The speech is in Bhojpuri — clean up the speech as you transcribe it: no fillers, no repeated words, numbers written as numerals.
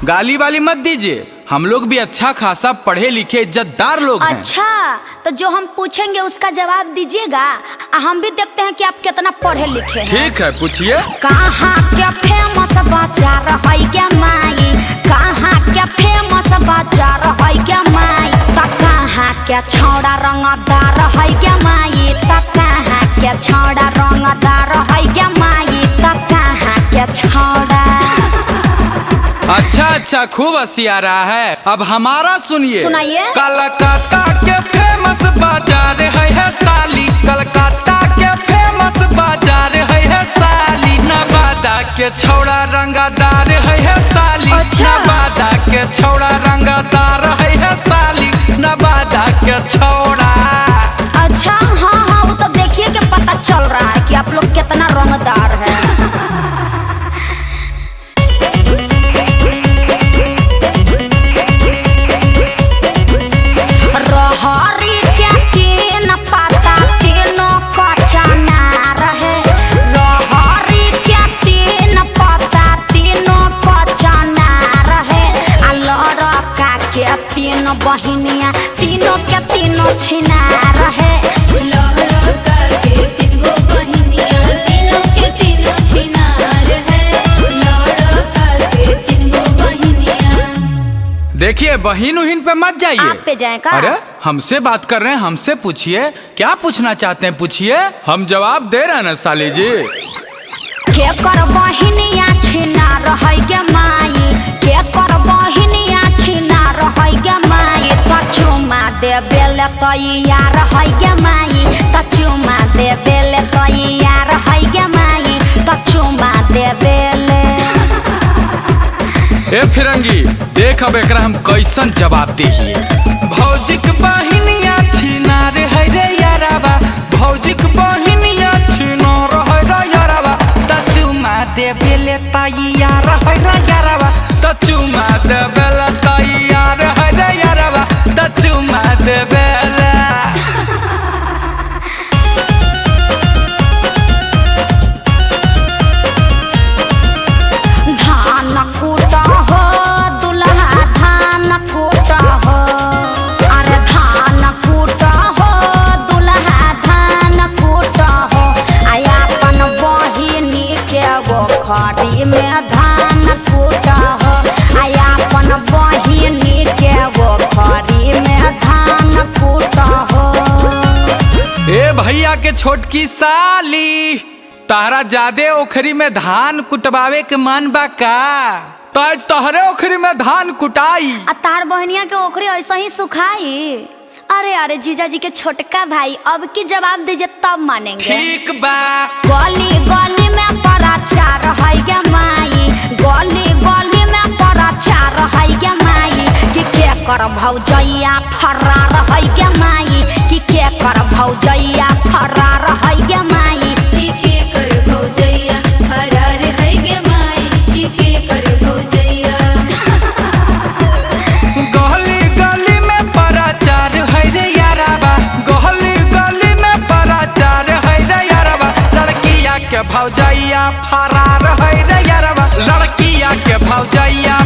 गाली वाली मत दीजिए, हम लोग भी अच्छा खासा पढ़े लिखे इज्जतदार लोग हैं। अच्छा, तो जो हम पूछेंगे उसका जवाब दीजिएगा, हम भी देखते हैं कि आप कितना पढ़े लिखे हैं। ठीक है, पूछिए। कहाँ क्या फेमस बाजार है क्या माई, कहाँ क्या फेमस बाजार है क्या माई, तो कहाँ क्या छौड़ा रंगदार है क्या माई, तो कहाँ क्या छौड़ा रंगदार है क्या माई, तो कहाँ क्या छौड़ा। अच्छा, खूब हंसी आ रहा है। अब हमारा सुनिए। सुनाइए। कलकत्ता के फेमस बाजार है साली, कलकत्ता के फेमस बाजार है साली, नवादा के छौड़ा रंगदार है साली। अच्छा। नवादा के छौड़ा रंगदार है साली, नवादा के छौड़ा। अच्छा, हाँ, वो तो देखिए कि पता चल रहा है कि आप लोग कितना रंगदार है। बहिनिया तीनों के तीनों छिना रहे, लड़का के तीन गो बहिनिया तीनों के तीनों छिना रहे, लड़का के तीन गो बहिनिया। देखिए, बहिन उहिन पे मत जाइए। आप पे जाए का? अरे हमसे बात कर रहे हैं, हमसे पूछिए, क्या पूछना चाहते हैं पूछिए, हम जवाब दे रहे हैं ना साली जी। के कर बहिनिया छिना रहे गे माई, के कर बहिनिया छिना रहे गे माई, तो चुमा दे बेले तो यार है गे माई, तो चुमा दे बेले तो यार है गे माई, तो चुमा दे बेले। ए फिरंगी, देख अब एकरा हम कैसन जवाब दिए। भौजिक बहिनिया छिना रे याराबा, भौजिक बहिनिया छिना रहे रे याराबा, त चुमा दे बेले त यार है रे याराबा, त चुमा दे बेले त यार है रे याराबा, त चुमा दे बेले। धान कूटा हो दुल्हा धान कूटा हो, अरे धान कूटा हो दुल्हा धान कूटा हो, आया अपन बहिनी के गो खड़ी में धान कूटा हो, आया अपन बहिनी के गो खड़ी में धान कूटा हो। ए भैया के छोटकी साली, तारा जादे ओखरी में धान कुटवावे के मन बा का? तो तहरे ओखरी में धान कुटाई। आ तार बहनिया के ओखरी ऐसा ही सुखाई। अरे जीजा जी के छोटका भाई, अब की जवाब दीजिए तब मानेंगे। ठीक बा। गली गली में प्रचार है गे माई, गली गली में प्रचार है गे माई, कि के कर भौजैया फरार है गे माई, कि के कर भौजैया फरार है गे माई, की के कर भौजैया फरार है गे माई, की के कर भौजैया। गली गली में प्रचार है रे याराबा, गली गली में प्रचार है रे याराबा, लड़किया के भौजैया फरार है रे याराबा, लड़किया के भौजैया